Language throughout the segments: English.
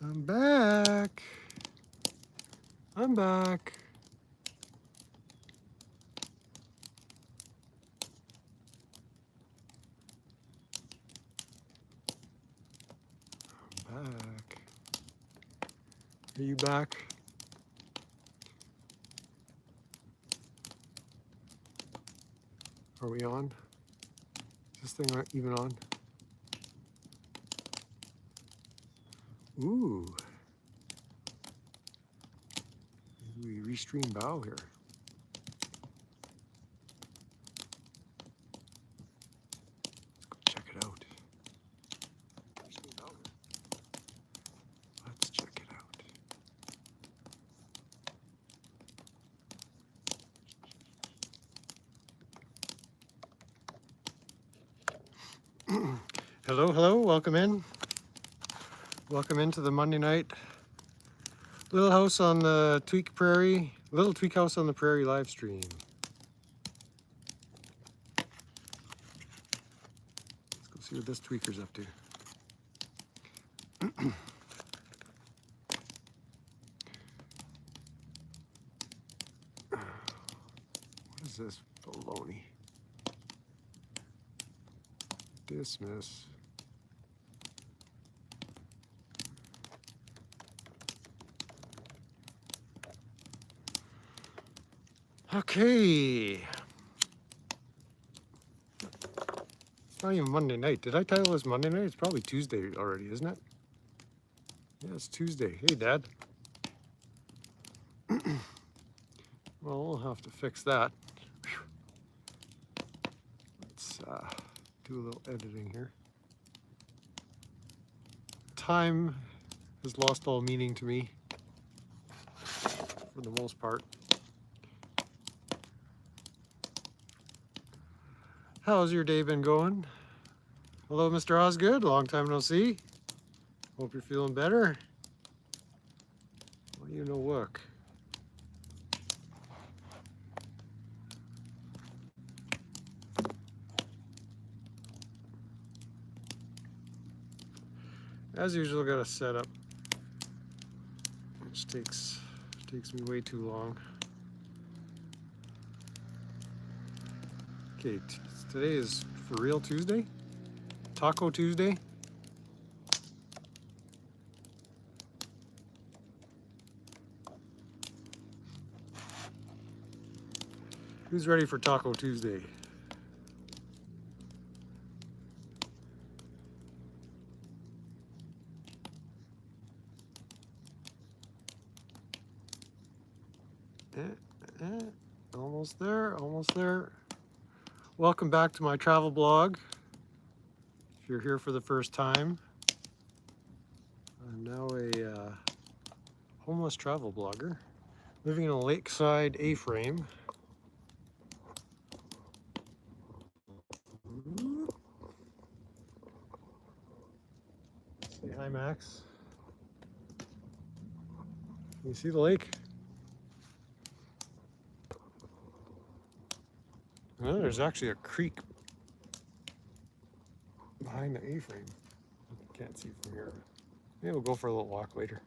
I'm back. I'm back. I'm back. Are you back? Are we on? Is this thing even on? Ooh. Maybe we restream bow here. Let's go check it out. Let's check it out. Hello, hello, welcome in. Welcome into the Monday night Little House on the Prairie, Little Tweak House on the Prairie live stream. Let's go see what this tweaker's up to. What is this baloney? Dismiss. Okay. It's not even Monday night. Did I title this Monday night? It's probably Tuesday already, isn't it? Yeah, it's Tuesday. Hey, Dad. Well, we'll have to fix that. Let's do a little editing here. Time has lost all meaning to me, for the most part. How's your day been going? Hello, Mr. Osgood. Long time no see. Hope you're feeling better. Well, you know work. As usual, got a setup, which takes me way too long. Okay, today is for real Tuesday, Taco Tuesday. Who's ready for Taco Tuesday? Almost there, almost there. Welcome back to my travel blog. If you're here for the first time, I'm now a homeless travel blogger living in a lakeside A-frame. Say hi, Max. Can you see the lake? Well, there's actually a creek behind the A-frame. Can't see from here. Maybe we'll go for a little walk later.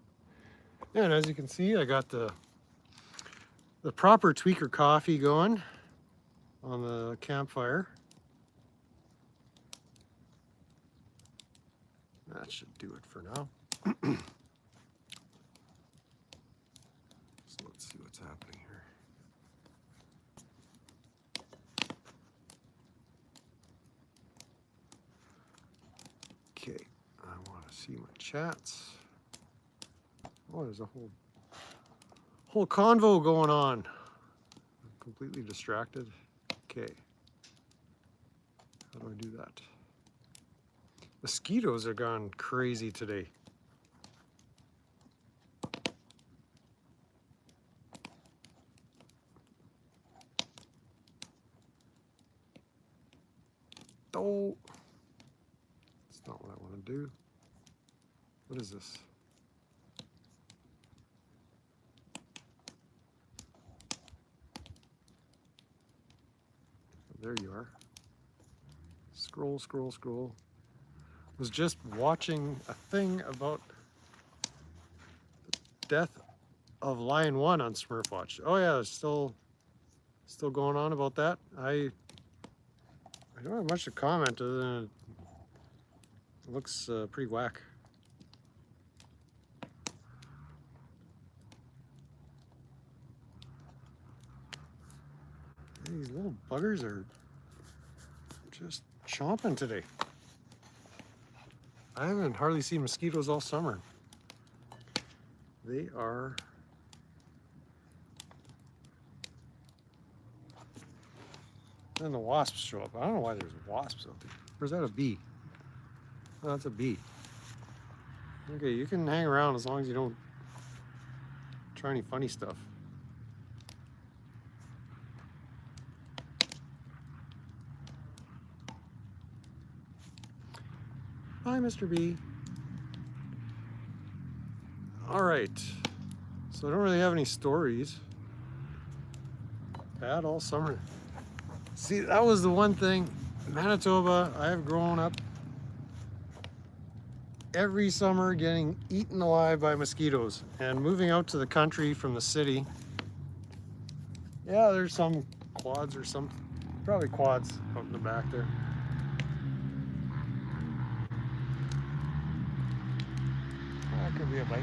And as you can see, I got the proper tweaker coffee going on the campfire. That should do it for now. So let's see what's happening here. Okay, I want to see my chats. Oh, there's a whole convo going on. I'm completely distracted. Okay. How do I do that? Mosquitoes are gone crazy today. Oh, that's not what I want to do. What is this? There you are. Scroll, scroll, scroll. Was just watching a thing about of Line 1 on Smurfwatch. Oh yeah, it's still going on about that. I don't have much to comment other than it looks pretty whack. These little buggers are just chomping today. I haven't hardly seen mosquitoes all summer. They are then the wasps show up. I don't know why there's wasps out there. Or is that a bee? Oh, that's a bee. Okay, you can hang around as long as you don't try any funny stuff. Hi, Mr. B. All right. So I don't really have any stories. Bad all summer. See, that was the one thing. Manitoba, I have grown up every summer getting eaten alive by mosquitoes. And moving out to the country from the city, yeah, there's some quads or some, probably quads out in the back there. That could be a bike.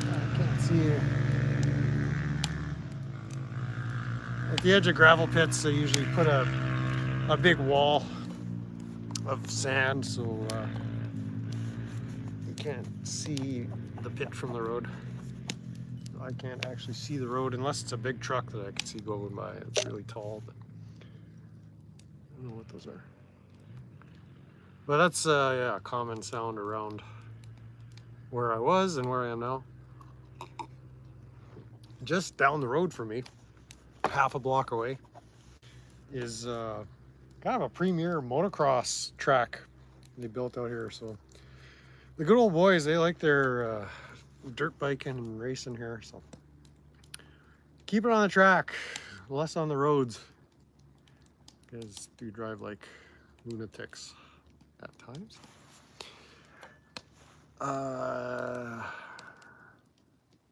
I can't see you. At the edge of gravel pits, they usually put a big wall of sand, so you can't see the pit from the road. I can't actually see the road unless it's a big truck that I can see going by. It's really tall, but I don't know what those are. But that's yeah, a common sound around where I was and where I am now. Just down the road from me, half a block away, is kind of a premier motocross track they built out here. So the good old boys, they like their dirt biking and racing here. So keep it on the track, less on the roads, because do drive like lunatics at times.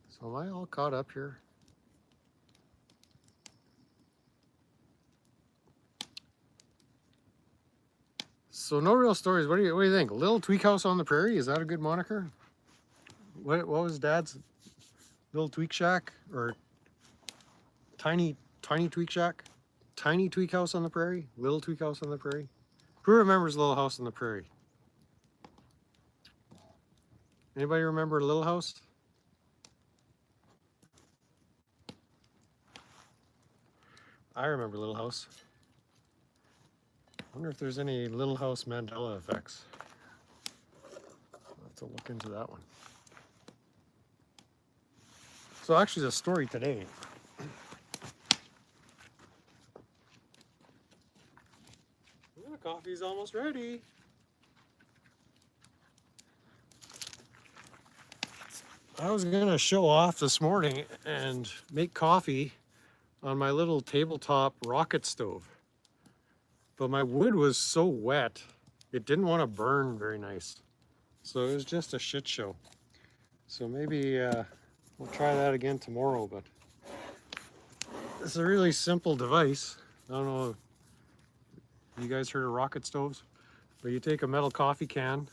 So am I all caught up here? So no real stories. What do you think? Little Tweak House on the Prairie, is that a good moniker? What was Dad's? Little Tweak Shack or Tiny Tweak Shack? Tiny Tweak House on the Prairie? Little Tweak House on the Prairie? Who remembers Little House on the Prairie? Anybody remember Little House? I remember Little House. I wonder if there's any Little House Mandela effects. I'll have to look into that one. So actually the story today. The coffee's almost ready. I was gonna show off this morning and make coffee on my little tabletop rocket stove. But my wood was so wet, it didn't want to burn very nice. So it was just a shit show. So maybe we'll try that again tomorrow, but it's a really simple device. I don't know if you guys heard of rocket stoves, but you take a metal coffee can,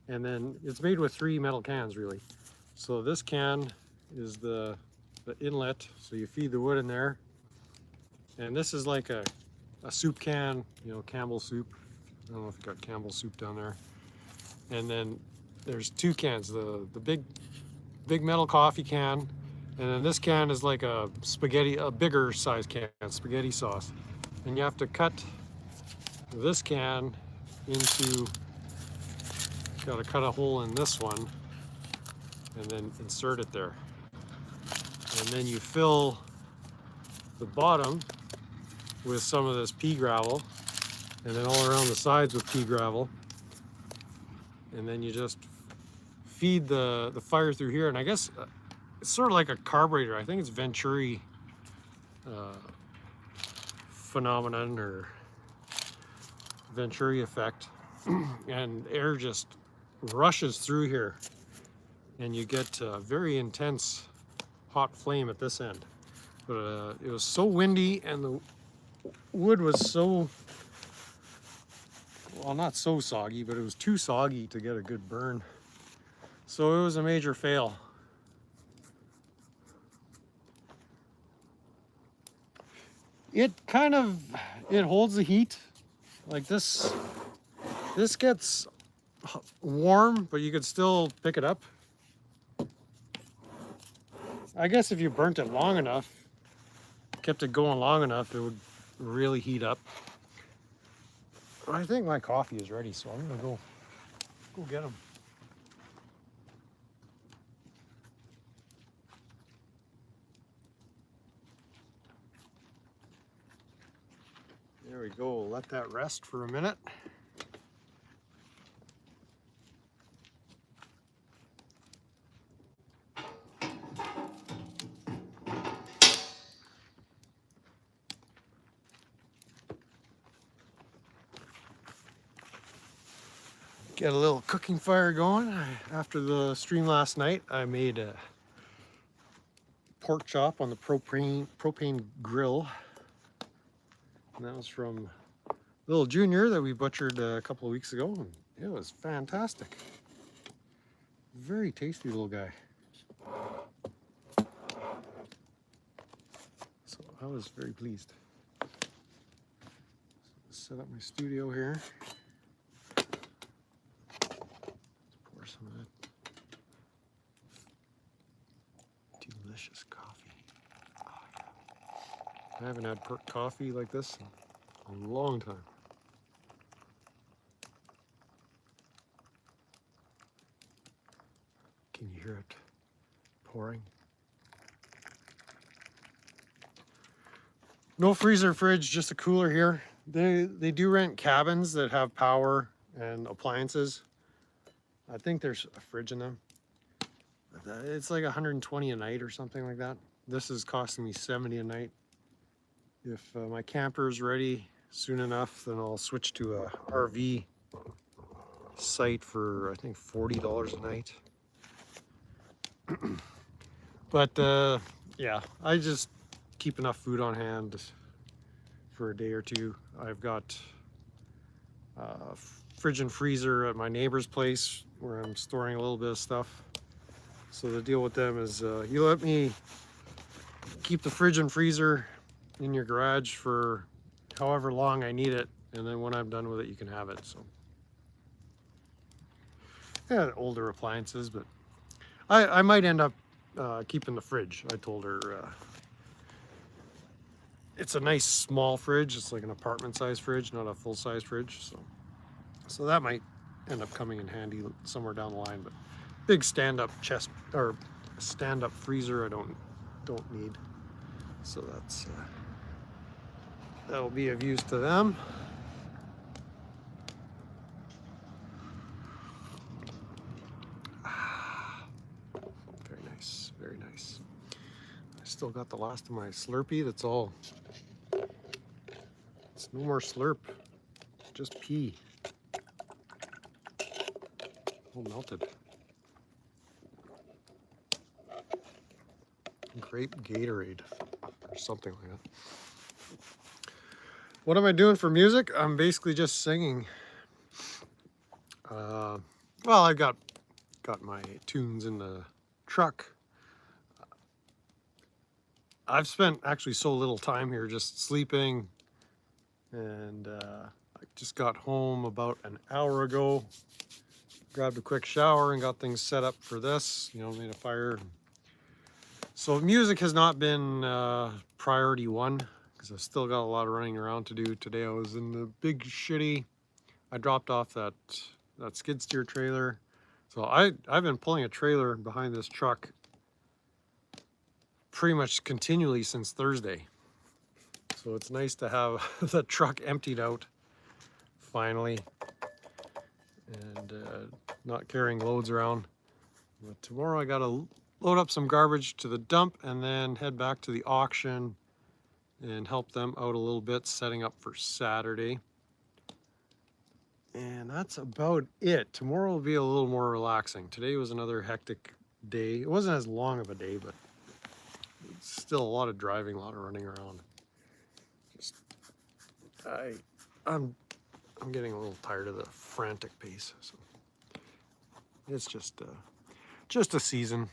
and then it's made with 3 metal cans really. So this can is the inlet, so you feed the wood in there. And this is like a soup can, you know, Campbell soup. I don't know if you got Campbell soup down there. And then there's 2 cans, the big metal coffee can, and then this can is like a bigger size can, spaghetti sauce. And you have to cut this can into, gotta cut a hole in this one and then insert it there. And then you fill the bottom with some of this pea gravel, and then all around the sides with pea gravel. And then you just feed the fire through here. And I guess it's sort of like a carburetor. I think it's Venturi phenomenon or Venturi effect. and air just rushes through here, and you get a very intense hot flame at this end. But it was so windy, and the wood was so, well, not so soggy, but it was too soggy to get a good burn. So it was a major fail. It kind of, it holds the heat. Like this gets warm, but you could still pick it up. I guess if you burnt it long enough, kept it going long enough, it would really heat up. I think my coffee is ready, so I'm gonna go get them. There we go, let that rest for a minute. Get a little cooking fire going. After the stream last night, I made a pork chop on the propane grill. And that was from little Junior that we butchered a couple of weeks ago. And it was fantastic. Very tasty little guy. So I was very pleased. So set up my studio here. Pour some of that delicious coffee. Oh, yeah. I haven't had coffee like this in a long time. Can you hear it pouring? No freezer, fridge, just a cooler here. They do rent cabins that have power and appliances. I think there's a fridge in them. It's like 120 a night or something like that. This is costing me 70 a night. If my camper is ready soon enough, then I'll switch to a RV site for I think $40 a night. But yeah, I just keep enough food on hand for a day or two. I've got fridge and freezer at my neighbor's place where I'm storing a little bit of stuff. So the deal with them is you let me keep the fridge and freezer in your garage for however long I need it, and then when I'm done with it, you can have it. So yeah, older appliances, but I might end up keeping the fridge. I told her it's a nice small fridge. It's like an apartment size fridge, not a full size fridge. So that might end up coming in handy somewhere down the line. But big stand-up chest or stand-up freezer I don't need. So that'll be of use to them. Very nice, very nice. I still got the last of my Slurpee. That's all. It's no more slurp, just pee. All melted. Grape Gatorade or something like that. What am I doing for music? I'm basically just singing. Well, I got my tunes in the truck. I've spent actually so little time here just sleeping, and I just got home about an hour ago, grabbed a quick shower and got things set up for this, you know, made a fire. So music has not been priority one because I've still got a lot of running around to do. Today I was in the big shitty, I dropped off that skid steer trailer. So I've been pulling a trailer behind this truck pretty much continually since Thursday. So it's nice to have the truck emptied out finally and not carrying loads around. But tomorrow I gotta load up some garbage to the dump and then head back to the auction and help them out a little bit, setting up for Saturday. And that's about it. Tomorrow will be a little more relaxing. Today was another hectic day. It wasn't as long of a day, but it's still a lot of driving, a lot of running around. Just I'm getting a little tired of the frantic pace. So it's just a season.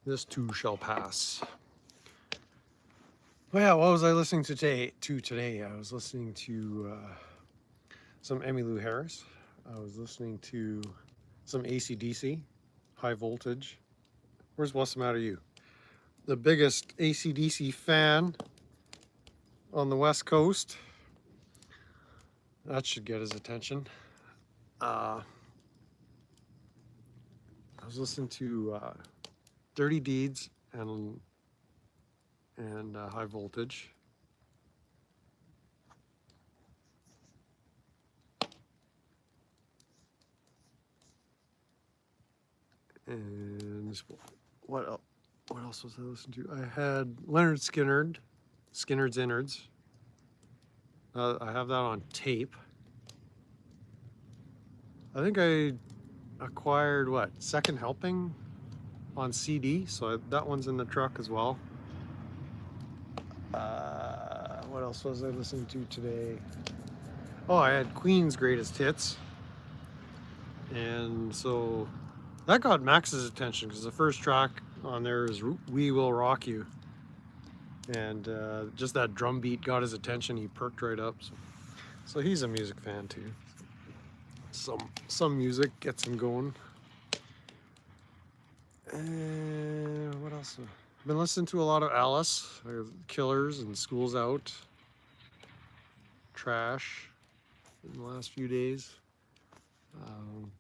This too shall pass. Well, yeah, what was I listening to today? I was listening to some Emmylou Harris. I was listening to some AC/DC, High Voltage. What's the matter with you? The biggest AC/DC fan on the West Coast. That should get his attention. I was listening to Dirty Deeds and High Voltage. And what else was I listening to? I had Leonard Skinner's Innards. I have that on tape. I think I acquired Second Helping on CD, so that one's in the truck as well. What else was I listening to today? Oh, I had Queen's Greatest Hits, and so that got Max's attention because the first track on there is "We Will Rock You," and just that drum beat got his attention. He perked right up. So he's a music fan too. Some music gets him going. And what else? I've been listening to a lot of Alice, Killers and School's Out, Trash in the last few days. A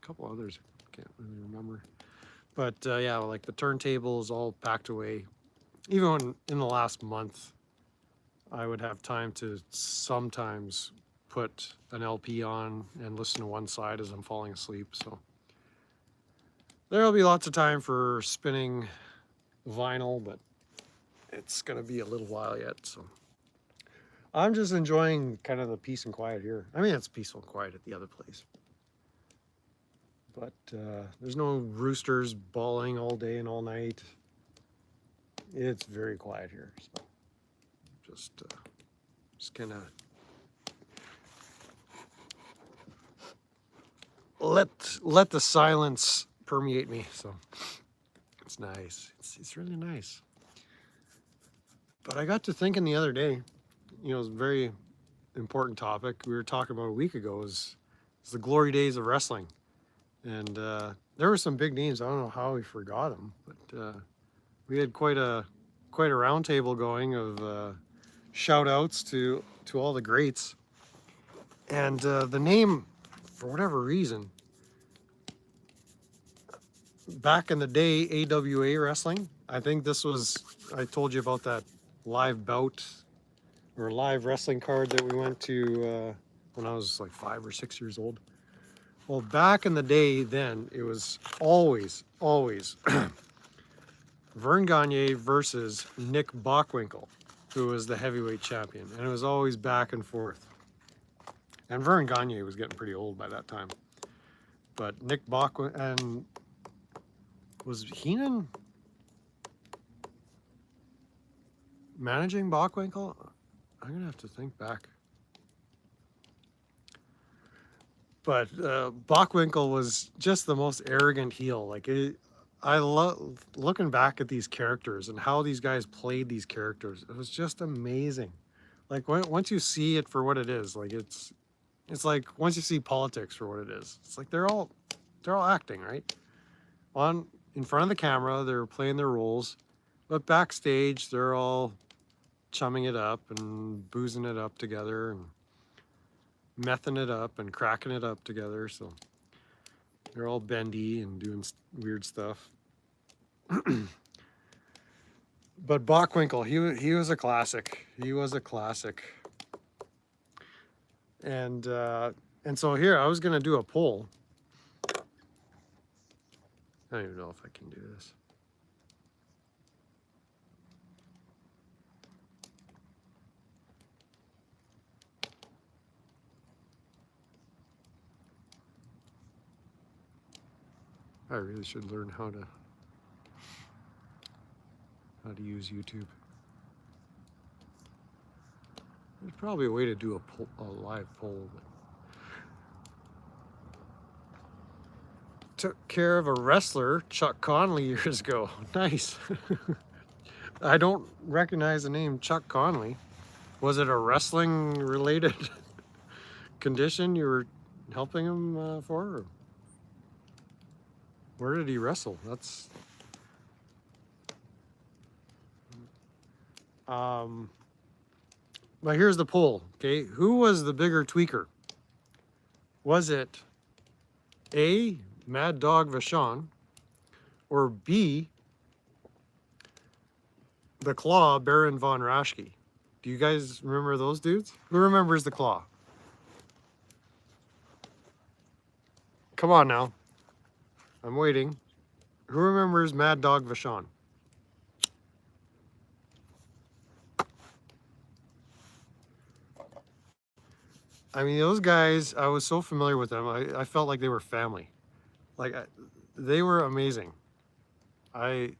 couple others, I can't really remember. But yeah, like the turntable is all packed away. Even when in the last month, I would have time to sometimes put an LP on and listen to one side as I'm falling asleep. So there'll be lots of time for spinning vinyl, but it's going to be a little while yet. So I'm just enjoying kind of the peace and quiet here. I mean, it's peaceful and quiet at the other place, but there's no roosters bawling all day and all night. It's very quiet here. So just kind of let the silence permeate me. So it's nice. It's really nice. But I got to thinking the other day, it was a very important topic we were talking about a week ago is the glory days of wrestling. And there were some big names. I don't know how we forgot them, but we had quite a round table going of shout outs to all the greats. And the name, for whatever reason, back in the day, AWA wrestling, I think I told you about that live bout or live wrestling card that we went to when I was like 5 or 6 years old. Well, back in the day then, it was always Vern Gagne versus Nick Bockwinkel, who was the heavyweight champion. And it was always back and forth. And Vern Gagne was getting pretty old by that time. But Nick Bockwinkel, and was Heenan managing Bockwinkel? I'm going to have to think back. But Bockwinkel was just the most arrogant heel. I love looking back at these characters and how these guys played these characters. It was just amazing. Like once you see it for what it is, like it's like once you see politics for what it is, it's like they're all acting, right? In front of the camera, they're playing their roles, but backstage they're all chumming it up and boozing it up together and mething it up and cracking it up together. So they're all bendy and doing weird stuff. But Bockwinkel, he was a classic. He was a classic. And so here I was gonna do a poll. I don't even know if I can do this. I really should learn how to use YouTube. There's probably a way to do a live poll. But took care of a wrestler, Chuck Conley, years ago. Nice. I don't recognize the name Chuck Conley. Was it a wrestling related condition you were helping him for? Or where did he wrestle? That's but here's the poll. Okay, who was the bigger tweaker? Was it A, Mad Dog Vachon, or B, the Claw, Baron von Raschke? Do you guys remember those dudes? Who remembers the Claw? Come on now. I'm waiting. Who remembers Mad Dog Vachon? I mean, those guys, I was so familiar with them. I felt like they were family. Like, they were amazing. They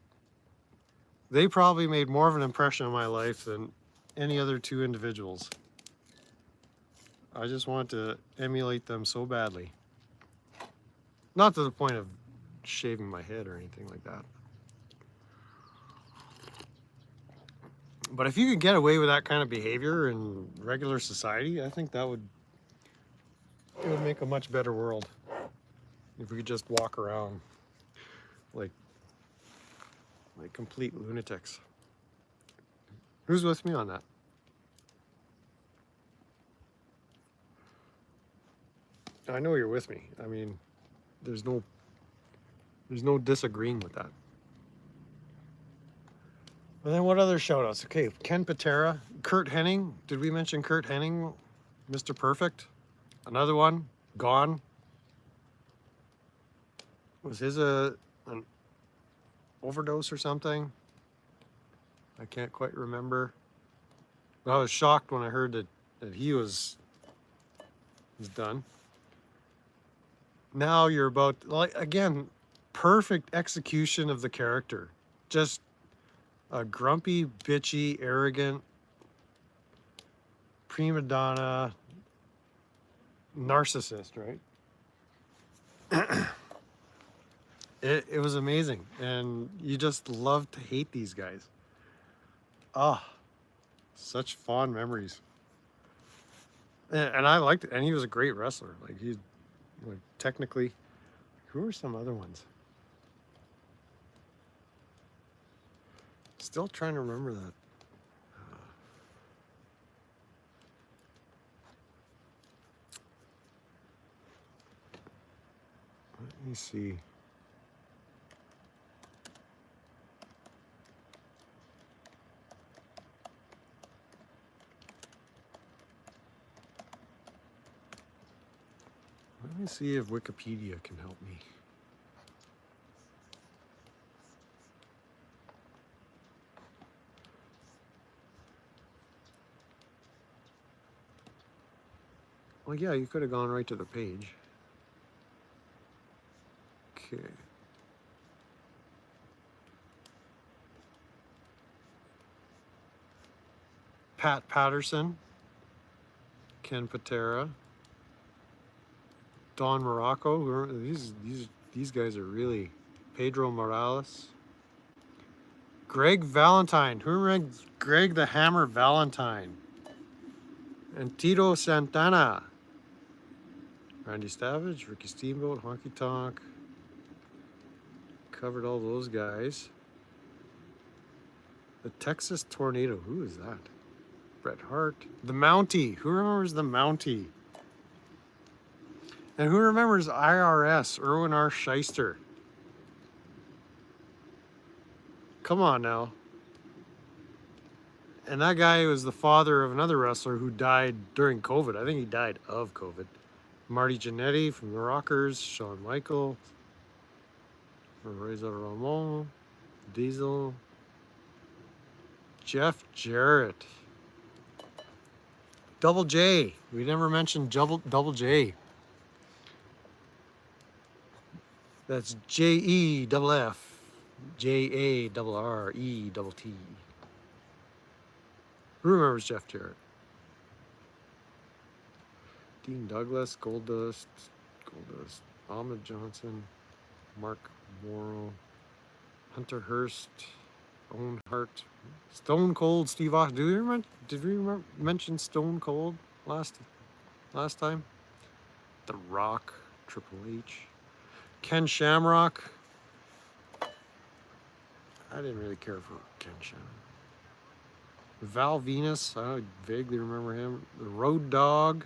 probably made more of an impression on my life than any other two individuals. I just wanted to emulate them so badly. Not to the point of shaving my head or anything like that. But if you could get away with that kind of behavior in regular society, I think it would make a much better world. If we could just walk around like complete lunatics. Who's with me on that? I know you're with me. I mean, there's no disagreeing with that. And then what other shout outs? Okay, Ken Patera, Kurt Hennig. Did we mention Kurt Hennig? Mr. Perfect. Another one, gone. Was his an overdose or something? I can't quite remember. But I was shocked when I heard that he was done. Now you're about, like, again, perfect execution of the character. Just a grumpy, bitchy, arrogant, prima donna, narcissist, right? It was amazing, and you just love to hate these guys. Ah, such fond memories. And I liked it, and he was a great wrestler. Like, he, like, technically, who are some other ones? Still trying to remember that. Let me see. Let me see if Wikipedia can help me. Well, yeah, you could have gone right to the page. Okay. Pat Patterson, Ken Patera, Don Morocco. These guys are really. Pedro Morales, Greg Valentine. Who remembers Greg the Hammer Valentine? And Tito Santana. Randy Savage, Ricky Steamboat, Honky Tonk. Covered all those guys. The Texas Tornado. Who is that? Bret Hart. The Mountie. Who remembers the Mountie? And who remembers IRS? Irwin R. Shyster. Come on now. And that guy was the father of another wrestler who died during COVID. I think he died of COVID. Marty Jannetty from the Rockers. Shawn Michaels. Razor Ramon. Diesel. Jeff Jarrett. Double J. We never mentioned Double J. That's J-E-F-F, J-A-R-R-E-T-T. Who remembers Jeff Jarrett? Dean Douglas, Goldust, Ahmed Johnson, Mark Morrow, Hunter Hurst, Owen Hart, Stone Cold Steve Austin. Did we mention Stone Cold last time? The Rock, Triple H, Ken Shamrock. I didn't really care for Ken Shamrock. Val Venus, I vaguely remember him. The Road Dogg,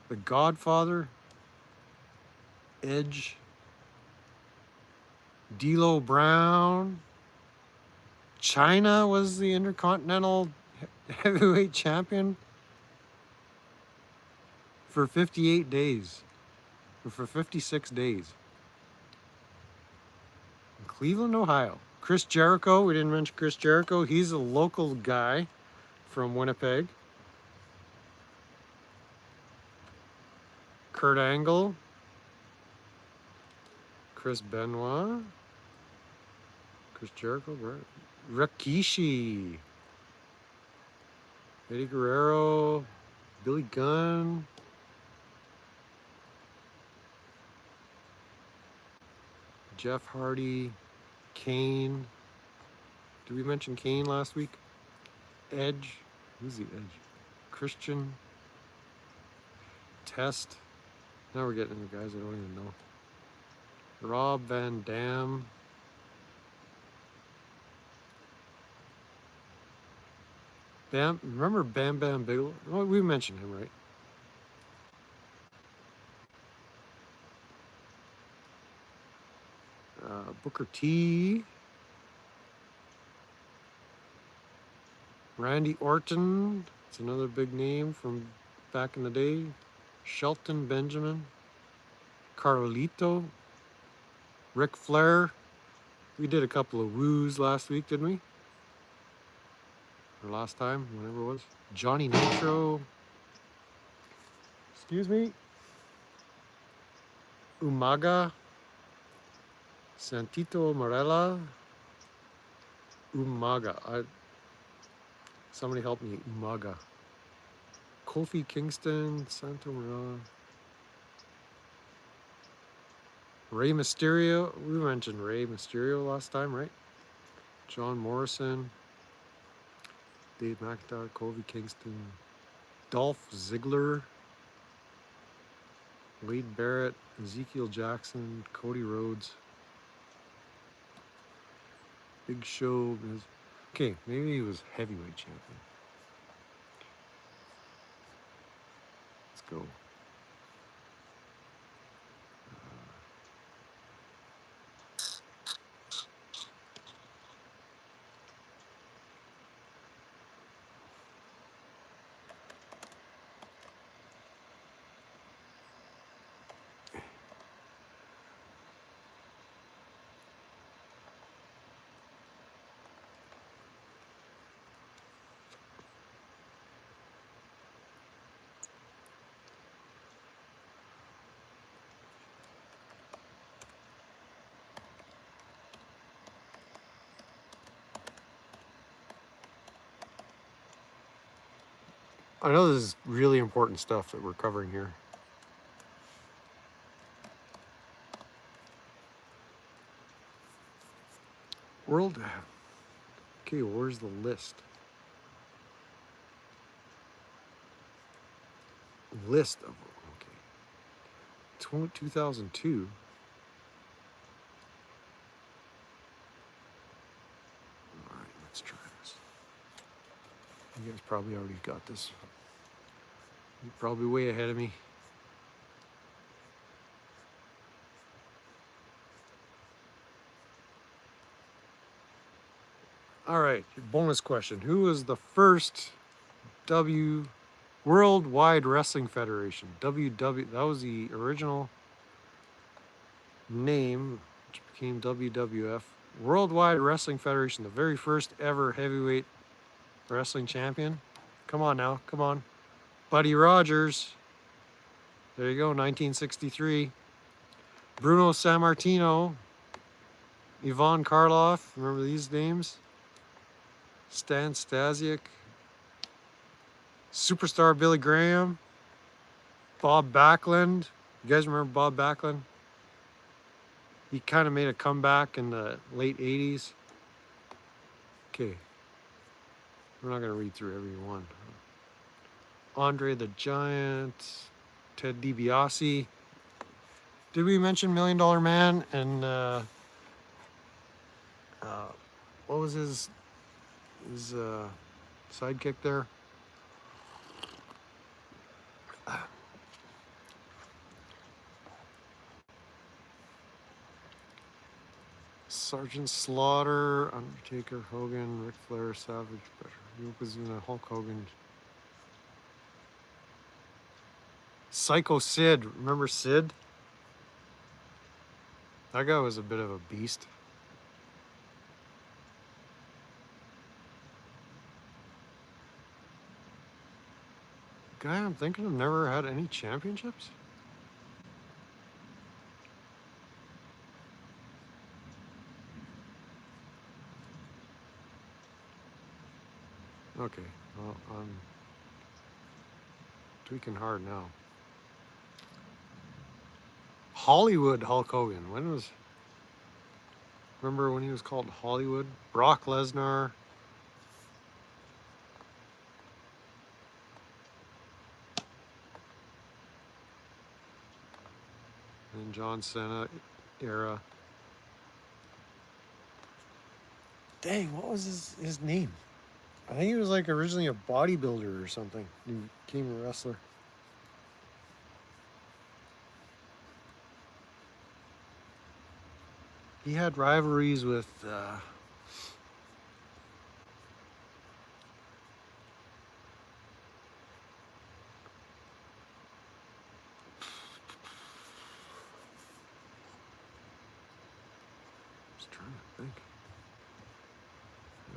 The Godfather, Edge, D'Lo Brown. China was the Intercontinental Heavyweight Champion for 58 days, or for 56 days. In Cleveland, Ohio. Chris Jericho, we didn't mention Chris Jericho. He's a local guy from Winnipeg. Kurt Angle, Chris Benoit, Chris Jericho, Rikishi, Eddie Guerrero, Billy Gunn, Jeff Hardy, Kane. Did we mention Kane last week? Edge. Who's the Edge? Christian. Test. Now we're getting into guys I don't even know. Rob Van Dam. Remember Bam Bam Bigelow? Oh, we mentioned him, right? Booker T. Randy Orton. It's another big name from back in the day. Shelton Benjamin. Carlito. Ric Flair. We did a couple of woos last week, didn't we? Or last time, whenever it was. Johnny Nitro. Excuse me. Umaga. Santito Marella. Umaga. Somebody help me. Umaga. Kofi Kingston. Santo Marella. Rey Mysterio. We mentioned Rey Mysterio last time, right? John Morrison. Dave McIntyre. Kofi Kingston. Dolph Ziggler. Wade Barrett. Ezekiel Jackson. Cody Rhodes. Big Show. Okay, maybe he was heavyweight champion. Let's go. I know this is really important stuff that we're covering here. Okay, where's the list? List of, okay. 2002. All right, let's try this. You guys probably already got this. You're probably way ahead of me. All right, bonus question. Who was the first Worldwide Wrestling Federation? WW, that was the original name, which became WWF. Worldwide Wrestling Federation, the very first ever heavyweight wrestling champion. Come on now, come on. Buddy Rogers. There you go, 1963. Bruno Sammartino, Ivan Karloff, remember these names? Stan Stasiak, Superstar Billy Graham, Bob Backlund. You guys remember Bob Backlund? He kind of made a comeback in the late 80s. Okay, we're not going to read through every one. Andre the Giant, Ted DiBiase. Did we mention $1 Million Man? And what was his sidekick there? Sergeant Slaughter, Undertaker, Hogan, Ric Flair, Savage, Yokozuna, Hulk Hogan. Psycho Sid, remember Sid? That guy was a bit of a beast. Guy I'm thinking of never had any championships? Okay, well, I'm tweaking hard now. Hollywood Hulk Hogan. Remember when he was called Hollywood? Brock Lesnar. And John Cena era. Dang, what was his name? I think he was like originally a bodybuilder or something. He became a wrestler. He had rivalries with just trying to think.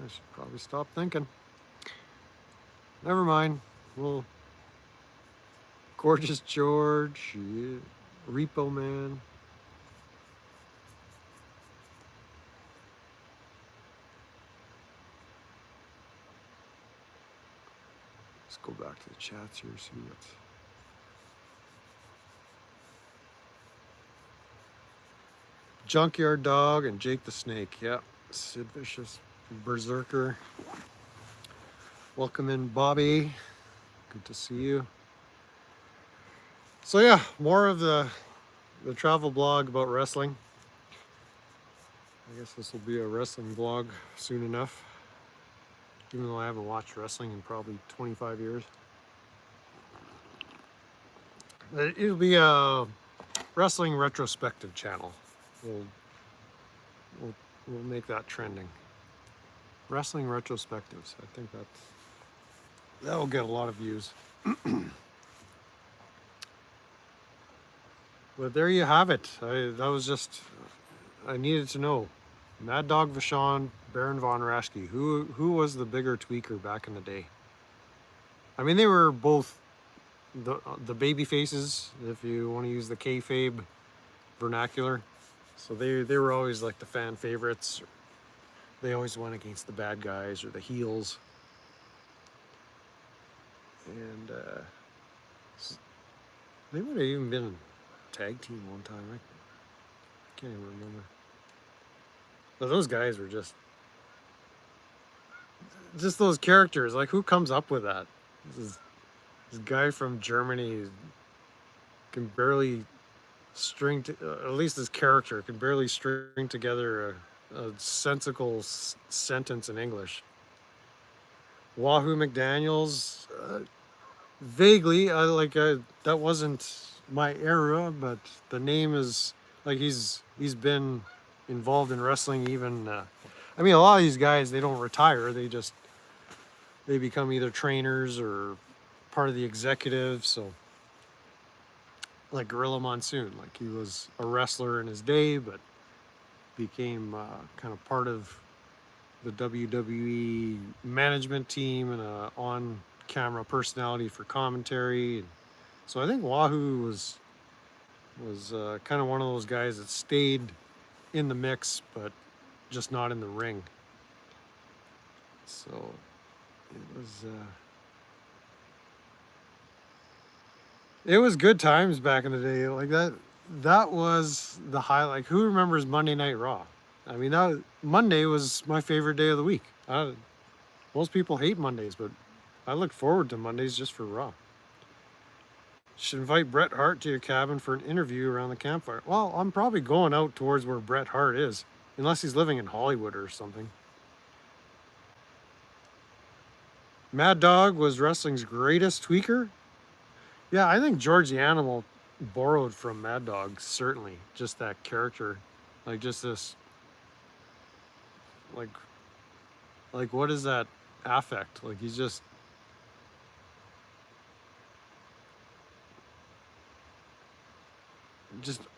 I should probably stop thinking. Never mind. Well, Gorgeous George, yeah. Repo Man. Let's go back to the chats here, see what's. Junkyard Dog and Jake the Snake. Yeah, Sid Vicious, Berserker. Welcome in, Bobby. Good to see you. So yeah, more of the travel blog about wrestling. I guess this will be a wrestling blog soon enough, even though I haven't watched wrestling in probably 25 years. It'll be a wrestling retrospective channel. We'll make that trending. Wrestling retrospectives. I think that will get a lot of views. But there you have it. I needed to know. Mad Dog Vachon, Baron Von Raschke. Who was the bigger tweaker back in the day? I mean, they were both the baby faces, if you want to use the kayfabe vernacular. So they were always like the fan favorites. They always went against the bad guys or the heels. And they might have even been a tag team one time. I can't even remember. But those guys were just those characters. Like, who comes up with that? This guy from Germany can barely at least his character can barely string together a sensible sentence in English. Wahoo McDaniels, vaguely, that wasn't my era, but the name is like he's been involved in wrestling even. I mean, a lot of these guys, they don't retire; they become either trainers or part of the executive. So, like Gorilla Monsoon, like he was a wrestler in his day, but became kind of part of the WWE management team and a on-camera personality for commentary. So I think Wahoo was was kind of one of those guys that stayed in the mix, but just not in the ring. So it was good times back in the day. Like that was the highlight. Like, who remembers Monday Night Raw? I mean, Monday was my favorite day of the week. Most people hate Mondays, but I look forward to Mondays just for Raw. Should invite Bret Hart to your cabin for an interview around the campfire. Well, I'm probably going out towards where Bret Hart is, unless he's living in Hollywood or something. Mad Dog was wrestling's greatest tweaker. Yeah, I think George the Animal borrowed from Mad Dog, certainly. Just that character. Like, just this, like what is that affect? Like, he's just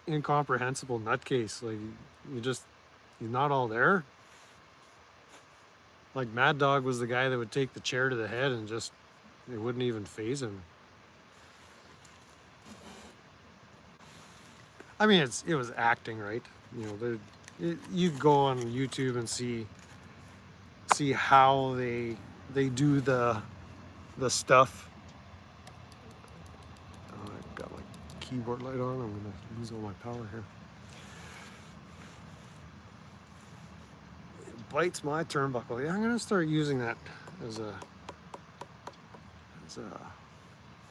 incomprehensible nutcase. Like, he's not all there. Like, Mad Dog was the guy that would take the chair to the head and just, it wouldn't even faze him. I mean, it was acting, right? You know, you go on YouTube and see how they do the stuff. Oh, I got my keyboard light on. I'm gonna lose all my power here. It bites my turnbuckle. Yeah, I'm gonna start using that as a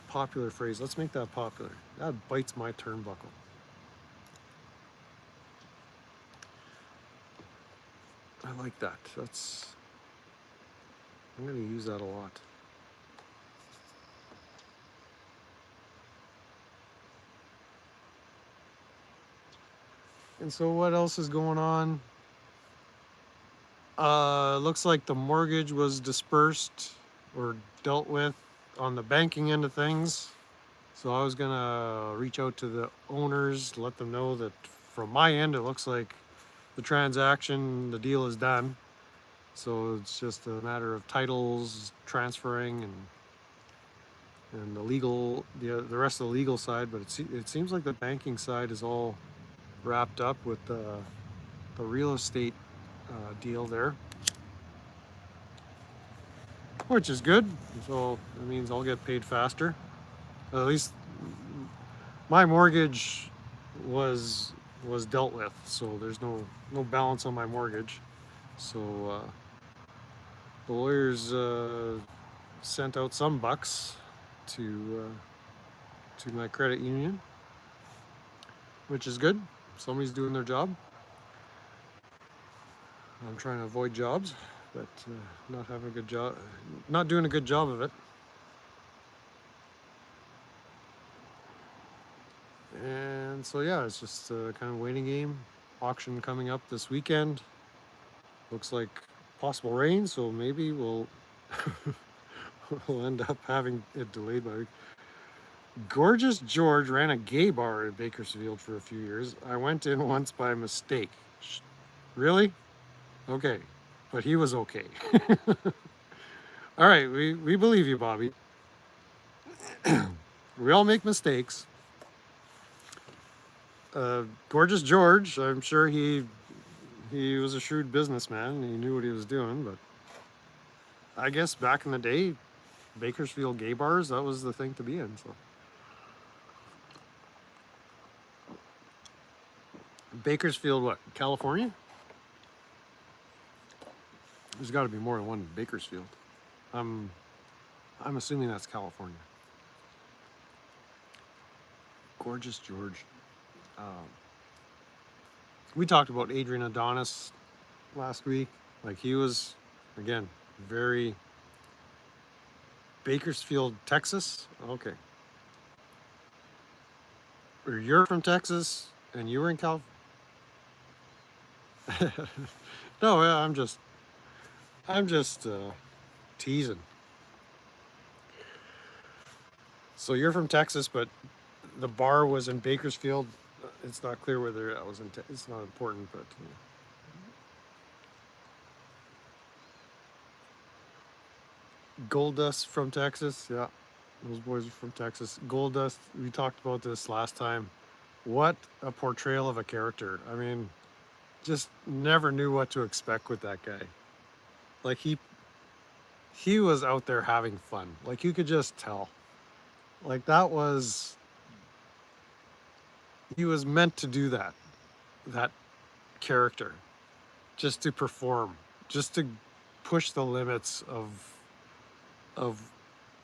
popular phrase. Let's make that popular. That bites my turnbuckle. I like that. I'm gonna use that a lot. And so what else is going on? Looks like the mortgage was dispersed or dealt with on the banking end of things. So I was gonna reach out to the owners, let them know that from my end, it looks like the transaction, the deal is done. So it's just a matter of titles transferring and the rest of the legal side. But it seems like the banking side is all wrapped up with the real estate deal there, which is good. So that means I'll get paid faster. At least my mortgage was dealt with, so there's no balance on my mortgage. So the lawyers sent out some bucks to my credit union, which is good. Somebody's doing their job. I'm trying to avoid jobs, but not having a good job, not doing a good job of it. And so yeah, it's just a kind of waiting game. Auction coming up this weekend. Looks like possible rain, so maybe we'll we'll end up having it delayed by a week. Gorgeous George ran a gay bar in Bakersfield for a few years. I went in once by mistake. Really? Okay. But he was okay. All right, we believe you, Bobby. We all make mistakes. Gorgeous George, I'm sure he was a shrewd businessman. He knew what he was doing, but I guess back in the day, Bakersfield gay bars, that was the thing to be in. So Bakersfield, what, California? There's got to be more than one Bakersfield. I'm assuming that's California. Gorgeous George. We talked about Adrian Adonis last week. Like, he was, again, very Bakersfield, Texas. Okay. Or you're from Texas and you were in California. No, I'm just teasing. So you're from Texas, but the bar was in Bakersfield. It's not clear whether that was it's not important, but Goldust from Texas. Yeah, those boys are from Texas. Goldust, we talked about this last time. what a portrayal of a character. I mean, just never knew what to expect with that guy. Like he was out there having fun. Like you could just tell. Like that was he was meant to do that. That character just to perform, just to push the limits of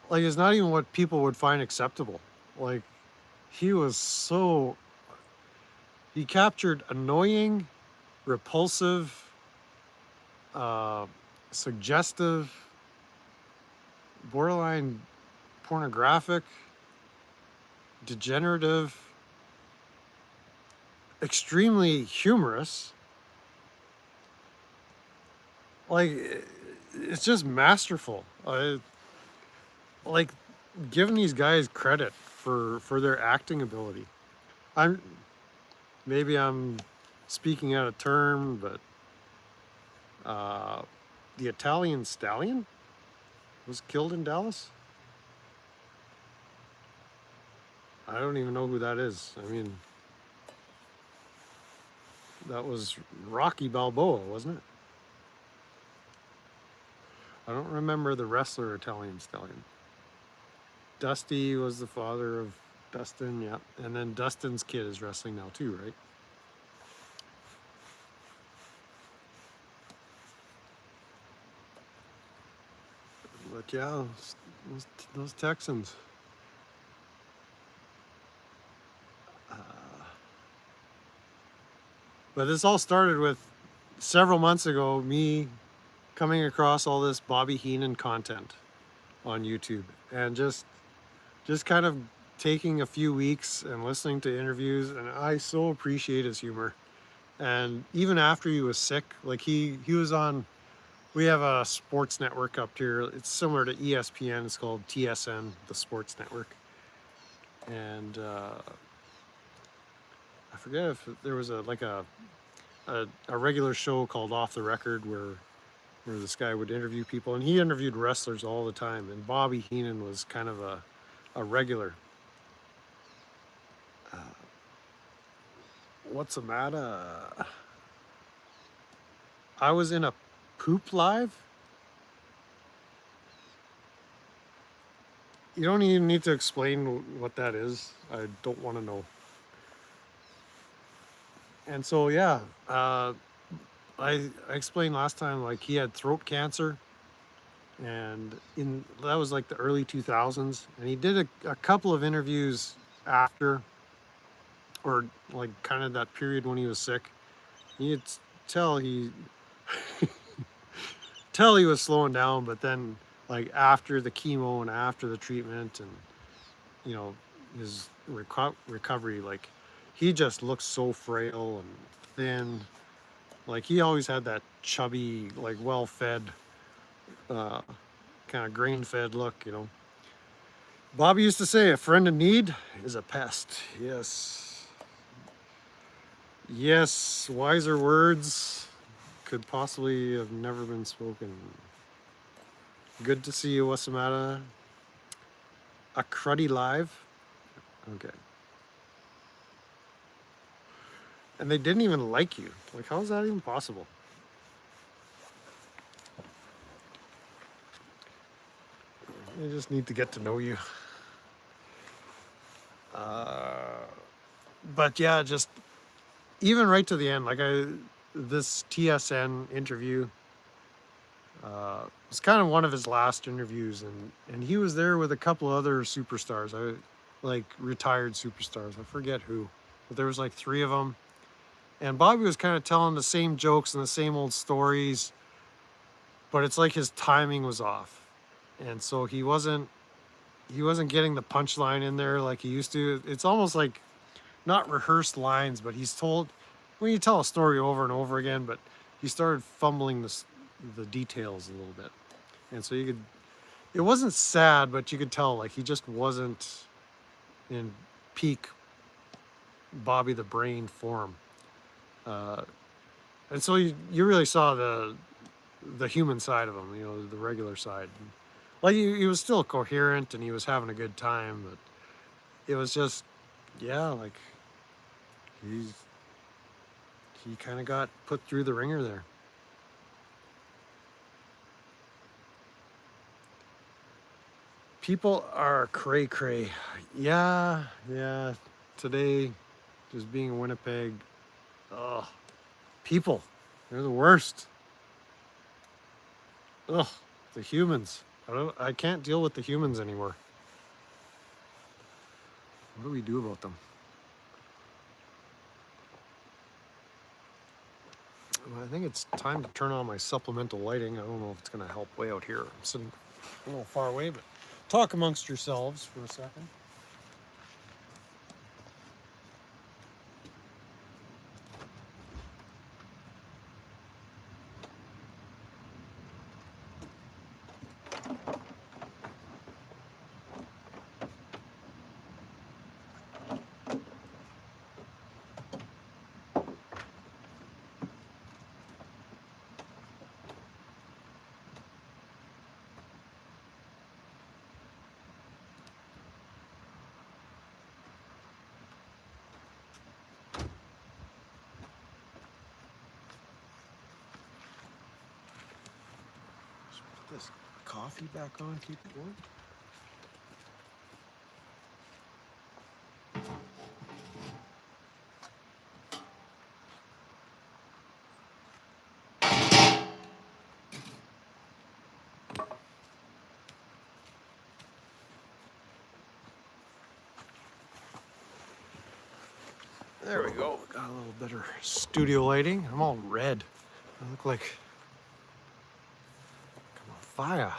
like it's not even what people would find acceptable. Like he was so he captured annoying, repulsive, uh, suggestive, borderline pornographic, degenerative, extremely humorous. Like it's just masterful. Like giving these guys credit for their acting ability. I'm maybe I'm speaking out of term, but uh, the Italian stallion was killed in Dallas. I don't even know who that is. I mean, that was Rocky Balboa, wasn't it? I don't remember the wrestler Italian stallion. Dusty was the father of Dustin, yeah. And then Dustin's kid is wrestling now too, right? But yeah, those Texans. Uh, but this all started with several months ago, me coming across all this Bobby Heenan content on YouTube and just kind of taking a few weeks and listening to interviews, and I so appreciate his humor. And even after he was sick, like he was on, we have a sports network up here. It's similar to ESPN. It's called TSN, the sports network. And I forget if there was a regular show called Off the Record where this guy would interview people, and he interviewed wrestlers all the time. And Bobby Heenan was kind of a regular. What's the matter? I was in a poop live. You don't even need to explain what that is. I don't want to know. And so yeah, I explained last time like he had throat cancer, and that was like the early 2000s, and he did a couple of interviews after, or like kind of that period when he was sick. You could tell tell he was slowing down, but then like after the chemo and after the treatment and you know his recovery, like he just looked so frail and thin. Like he always had that chubby, like well-fed, uh, kind of grain-fed look, you know. Bobby used to say, "A friend in need is a pest." Yes, yes, wiser words could possibly have never been spoken. Good to see you, Wasamata. A cruddy live. Okay. And they didn't even like you. Like, how is that even possible? They just need to get to know you. But yeah, just even right to the end, like this TSN interview was kind of one of his last interviews, and he was there with a couple other superstars, like retired superstars. I forget who, but there was like three of them. And Bobby was kind of telling the same jokes and the same old stories, but it's like his timing was off, and so he wasn't getting the punchline in there like he used to. It's almost like not rehearsed lines, but he's told when you tell a story over and over again, but he started fumbling the details a little bit, and so it wasn't sad, but you could tell like he just wasn't in peak Bobby the Brain form. And so you really saw the human side of him, you know, the regular side. Like he was still coherent and he was having a good time, but it was just, yeah, like he kind of got put through the ringer there. People are cray cray. Yeah. Today, just being in Winnipeg, ugh, people, they're the worst. Ugh, the humans. I can't deal with the humans anymore. What do we do about them? Well, I think it's time to turn on my supplemental lighting. I don't know if it's going to help way out here. I'm sitting a little far away, but talk amongst yourselves for a second. This coffee back on, keep it warm. There we go. Got a little better studio lighting. I'm all red. I look like I'm on fire.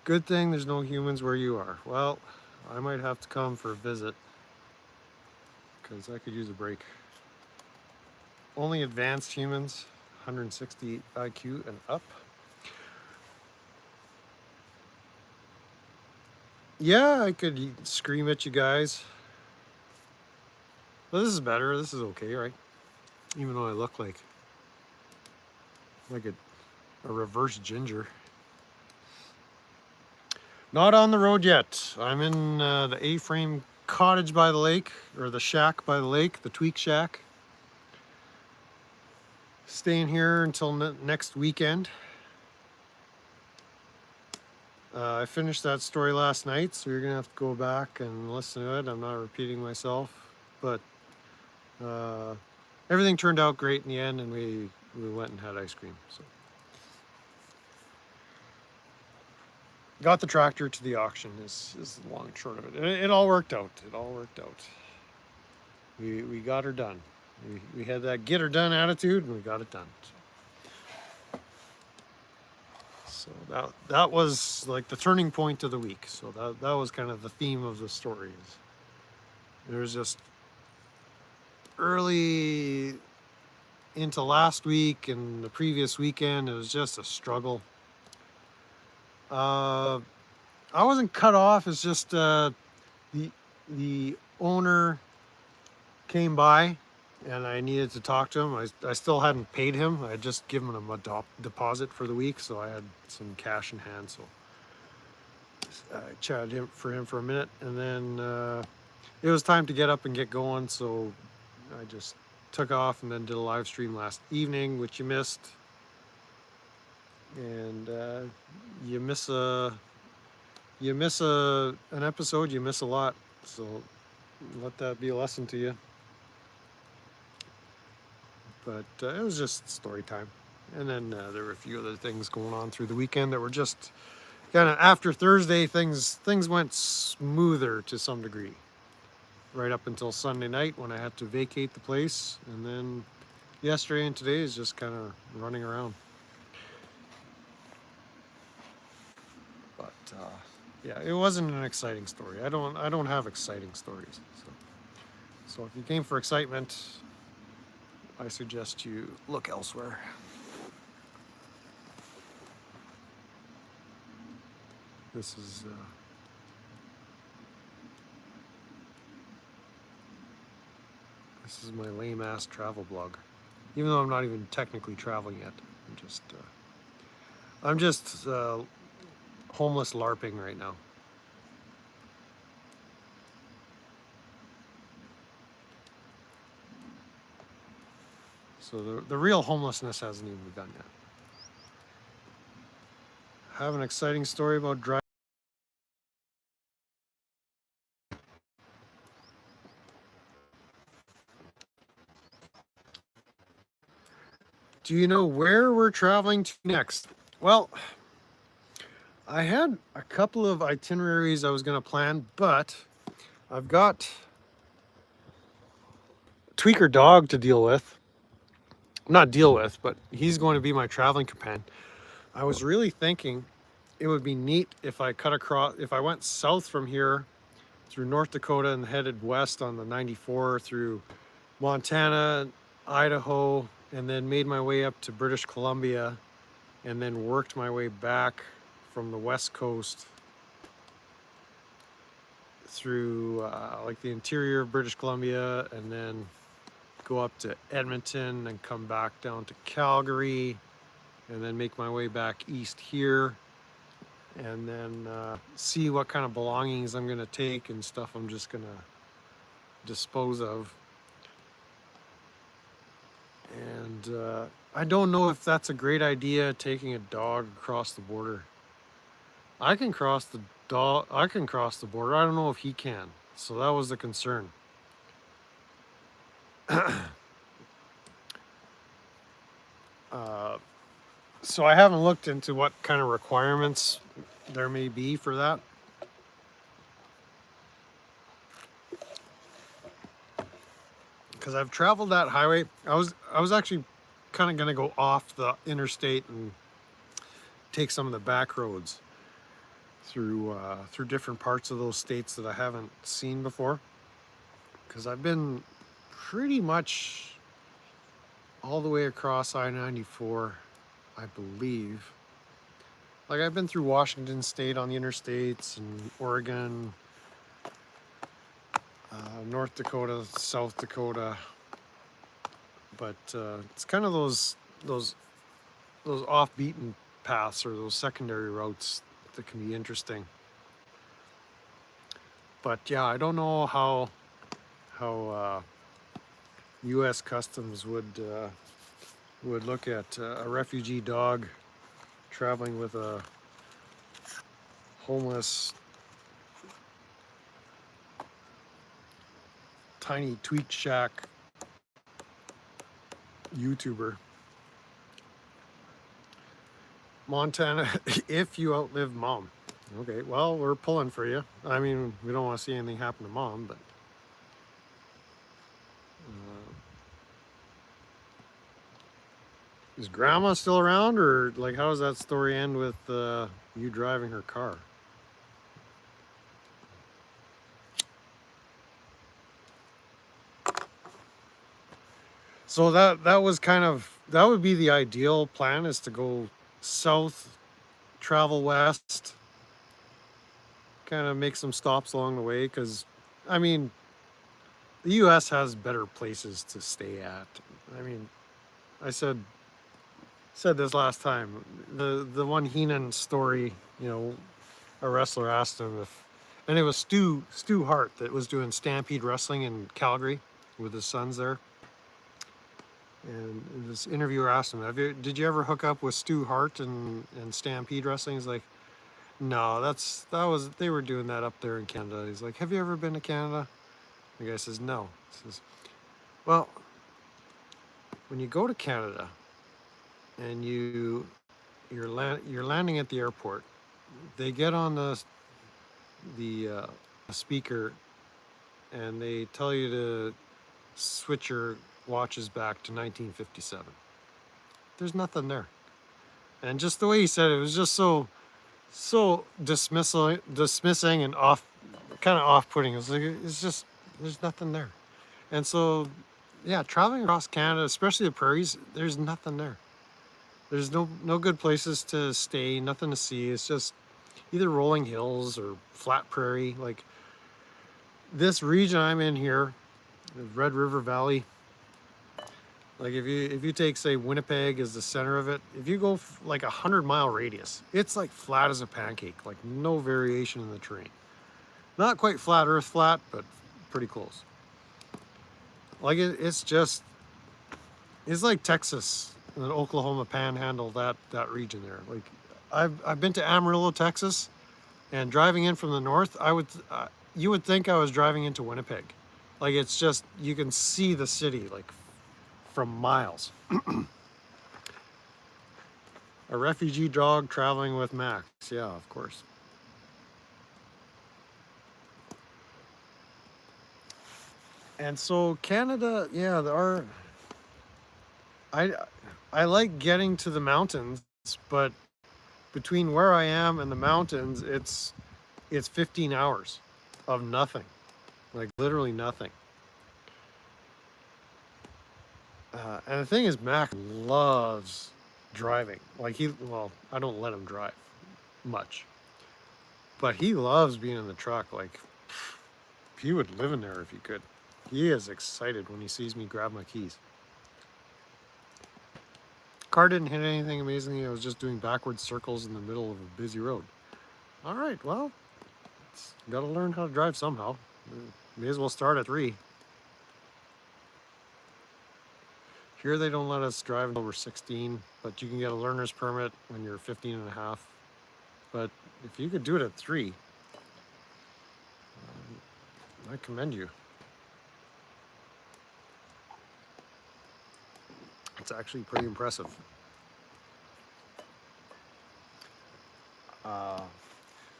Good thing there's no humans where you are. Well, I might have to come for a visit because I could use a break. Only advanced humans, 160 IQ and up. Yeah, I could scream at you guys. But this is better. This is okay, right? Even though I look like a reverse ginger. Not on the road yet. I'm in the A-frame cottage by the lake, or the shack by the lake, the Tweak Shack. Staying here until next weekend. I finished that story last night, so you're gonna have to go back and listen to it. I'm not repeating myself, but everything turned out great in the end, and we went and had ice cream. So got the tractor to the auction is the long and short of it. It all worked out. It all worked out. We got her done. We had that get her done attitude, and we got it done. So that was like the turning point of the week. So that was kind of the theme of the stories. There was just early into last week and the previous weekend, it was just a struggle. I wasn't cut off. It's just the owner came by and I needed to talk to him. I still hadn't paid him. I had just given him a deposit for the week, so I had some cash in hand. So I chatted for him for a minute, and then it was time to get up and get going. So I just took off and then did a live stream last evening, which you missed. And you miss an episode, you miss a lot. So let that be a lesson to you. But it was just story time. And then there were a few other things going on through the weekend that were just kind of after Thursday, things went smoother to some degree. Right up until Sunday night when I had to vacate the place. And then yesterday and today is just kind of running around. But yeah, it wasn't an exciting story. I don't have exciting stories. So if you came for excitement, I suggest you look elsewhere. This is my lame ass travel blog. Even though I'm not even technically traveling yet. I'm just I'm just homeless LARPing right now. So the real homelessness hasn't even begun yet. I have an exciting story about driving. Do you know where we're traveling to next? Well, I had a couple of itineraries I was going to plan, but I've got Tweaker Dog to deal with. Not deal with, but he's going to be my traveling companion. I was really thinking it would be neat if I went south from here through North Dakota and headed west on the 94 through Montana, Idaho, and then made my way up to British Columbia, and then worked my way back from the west coast through like the interior of British Columbia, and then go up to Edmonton and come back down to Calgary, and then make my way back east here, and then see what kind of belongings I'm gonna take and stuff I'm just gonna dispose of. And I don't know if that's a great idea, taking a dog across the border. I can cross the border. I don't know if he can. So that was the concern. So I haven't looked into what kind of requirements there may be for that. Because I've traveled that highway. I was actually kind of going to go off the interstate and take some of the back roads through different parts of those states that I haven't seen before. Because I've been pretty much all the way across I-94, I believe. Like, I've been through Washington State on the interstates, and Oregon, North Dakota, South Dakota, but it's kind of those off-beaten paths or those secondary routes that can be interesting. But yeah, I don't know how U.S. Customs would look at a refugee dog traveling with a homeless tiny tweet shack YouTuber. Montana, if you outlive mom. Okay, well, we're pulling for you. I mean, we don't want to see anything happen to mom, but is grandma still around, or like how does that story end with you driving her car? So that was kind of, that would be the ideal plan, is to go south, travel west, kind of make some stops along the way, because I mean, the US has better places to stay at. I mean, I said this last time, the one Heenan story, you know, a wrestler asked him if, and it was Stu Hart that was doing Stampede Wrestling in Calgary with his sons there. And this interviewer asked him, did you ever hook up with Stu Hart and Stampede Wrestling? He's like, no, they were doing that up there in Canada. He's like, have you ever been to Canada? The guy says, no. He says, well, when you go to Canada and you're landing at the airport, they get on the speaker and they tell you to switch your watches back to 1957. There's nothing there. And just the way he said it, was just so dismissing and kind of off-putting. It's like, it's just, there's nothing there. And so, yeah, traveling across Canada, especially the prairies, there's nothing there. There's no good places to stay, nothing to see. It's just either rolling hills or flat prairie. Like this region I'm in here, the Red River Valley, Like if you take, say, Winnipeg as the center of it, if you go like 100-mile radius, it's like flat as a pancake, like no variation in the terrain. Not quite flat Earth flat, but pretty close. Like it's like Texas and Oklahoma Panhandle, that region there. Like I've been to Amarillo, Texas, and driving in from the north, you would think I was driving into Winnipeg. Like it's just, you can see the city like from miles. A refugee dog traveling with Max. Yeah, of course. And so Canada, yeah, I I like getting to the mountains, but between where I am and the mountains, it's 15 hours of nothing, like literally nothing. And the thing is, Mac loves driving. Like well, I don't let him drive much, but he loves being in the truck. Like he would live in there if he could. He is excited when he sees me grab my keys. Car didn't hit anything amazingly. I was just doing backwards circles in the middle of a busy road. All right, well, got to learn how to drive somehow. May as well start at 3. Here they don't let us drive until we're 16, but you can get a learner's permit when you're 15 and a half. But if you could do it at 3, I commend you. It's actually pretty impressive.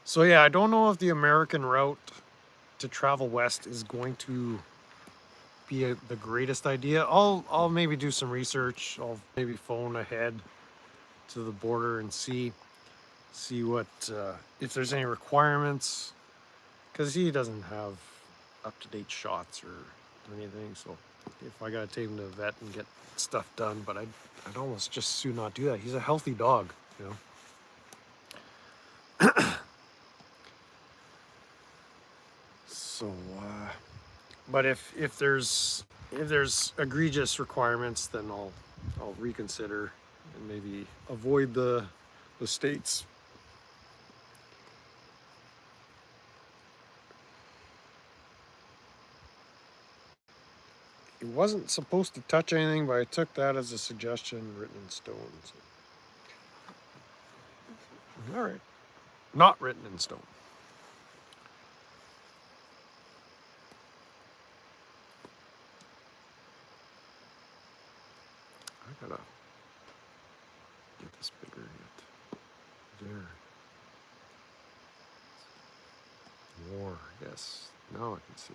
So yeah, I don't know if the American route to travel west is going to be the greatest idea. I'll maybe do some research. I'll maybe phone ahead to the border and see what if there's any requirements, because he doesn't have up-to-date shots or anything. So if I gotta take him to the vet and get stuff done, but I'd almost just soon not do that. He's a healthy dog, you know. So, but if there's egregious requirements, then I'll reconsider and maybe avoid the states. It wasn't supposed to touch anything, but I took that as a suggestion written in stone. So. All right, not written in stone. I gotta get this bigger yet. There. More, yes. Now I can see.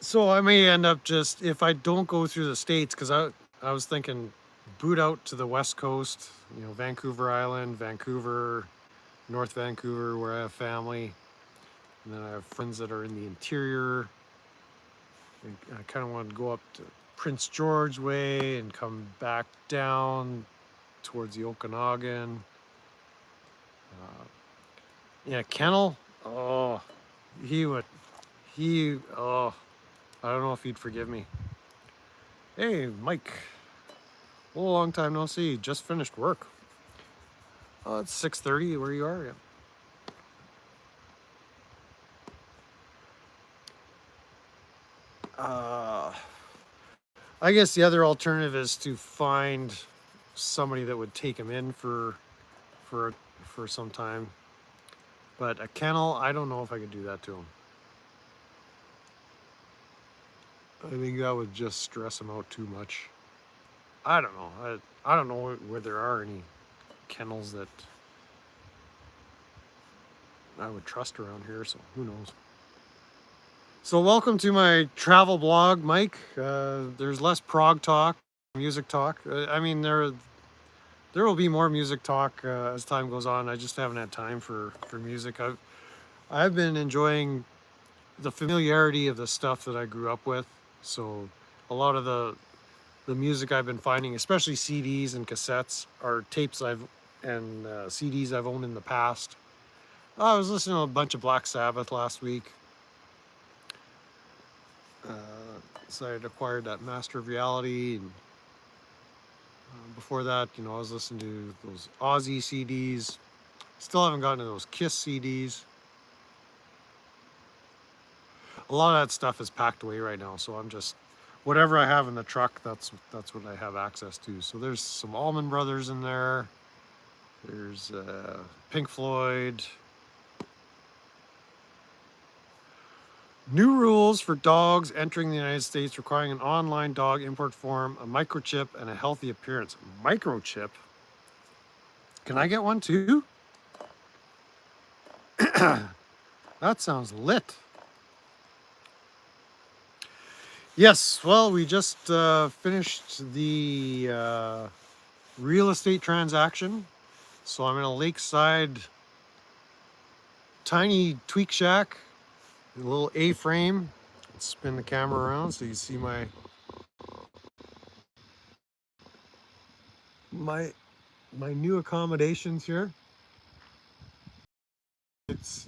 So I may end up just, if I don't go through the states, because I was thinking boot out to the west coast, you know, Vancouver Island, Vancouver, North Vancouver, where I have family, and then I have friends that are in the interior. And I kind of want to go up to Prince George Way and come back down towards the Okanagan. Yeah, Kennel. Oh, oh, I don't know if he'd forgive me. Hey, Mike. Oh, long time no see. Just finished work. Oh, it's 6:30 where you are. Yeah. I guess the other alternative is to find somebody that would take him in for some time. But a kennel, I don't know if I could do that to him. I think that would just stress him out too much. I don't know. I don't know where there are any kennels that I would trust around here, so who knows. So welcome to my travel blog, Mike. There's less prog talk, music talk. I mean, there will be more music talk as time goes on. I just haven't had time for music. I've been enjoying the familiarity of the stuff that I grew up with. So a lot of the music I've been finding, especially CDs and cassettes, are tapes and CDs I've owned in the past. I was listening to a bunch of Black Sabbath last week. So I'd acquired that Master of Reality, and before that, you know, I was listening to those Aussie CDs. Still haven't gotten to those Kiss CDs. A lot of that stuff is packed away right now, so I'm just whatever I have in the truck. That's what I have access to. So there's some Allman Brothers in there. There's Pink Floyd. New rules for dogs entering the United States requiring an online dog import form, a microchip, and a healthy appearance. Microchip? Can I get one too? That sounds lit. Yes, well, we just finished the real estate transaction. So I'm in a lakeside tiny tweak shack, a little A-frame. Let's spin the camera around so you can see my new accommodations here. It's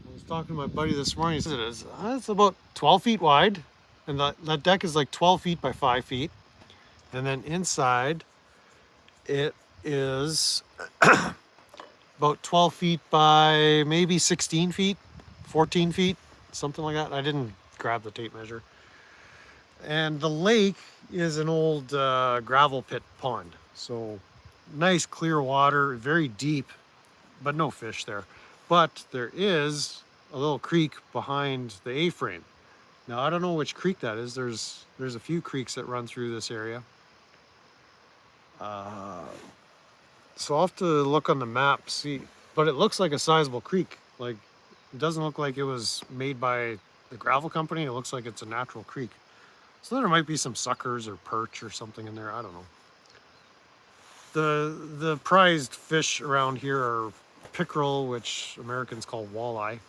I was talking to my buddy this morning. He said it's about 12 feet wide, and that deck is like 12 feet by 5 feet. And then inside, it is about 12 feet by maybe 16 feet, 14 feet, something like that. I didn't grab the tape measure. And the lake is an old gravel pit pond. So nice clear water, very deep, but no fish there. But there is a little creek behind the A-frame. Now I don't know which creek that is. There's a few creeks that run through this area. So I'll have to look on the map, see, but it looks like a sizable creek. Like, it doesn't look like it was made by the gravel company. It looks like it's a natural creek. So there might be some suckers or perch or something in there. I don't know. The prized fish around here are pickerel, which Americans call walleye.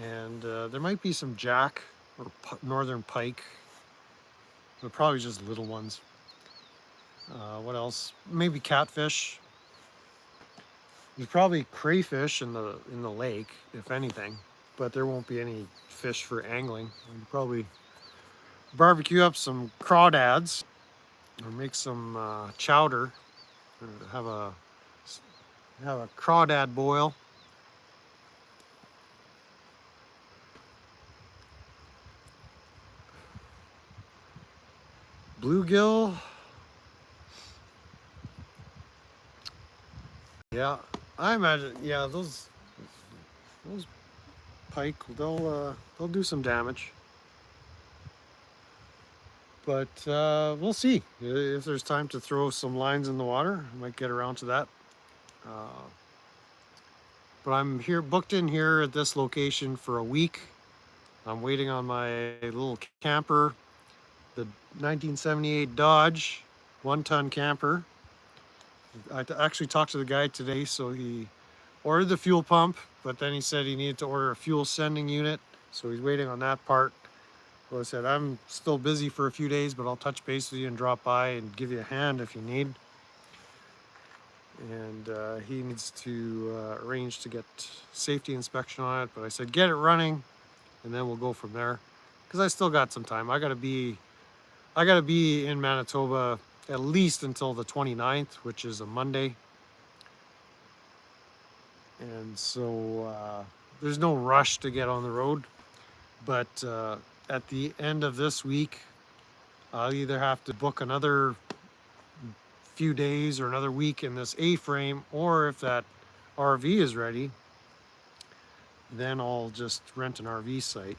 And there might be some jack or northern pike. They're probably just little ones. What else? Maybe catfish. There's probably crayfish in the lake, if anything, but there won't be any fish for angling. We could probably barbecue up some crawdads or make some chowder. Have a crawdad boil. Bluegill. Yeah, I imagine. Yeah, those pike, they'll do some damage. But we'll see if there's time to throw some lines in the water. I might get around to that. But I'm here, booked in here at this location for a week. I'm waiting on my little camper, the 1978 Dodge 1-ton camper. I actually talked to the guy today, so he ordered the fuel pump, but then he said he needed to order a fuel sending unit, so he's waiting on that part. Well, I said, I'm still busy for a few days, but I'll touch base with you and drop by and give you a hand if you need. And he needs to arrange to get safety inspection on it, but I said, get it running, and then we'll go from there. Because I still got some time. I gotta be in Manitoba at least until the 29th, which is a Monday. And so there's no rush to get on the road. But at the end of this week, I'll either have to book another few days or another week in this A-frame, or if that RV is ready, then I'll just rent an RV site.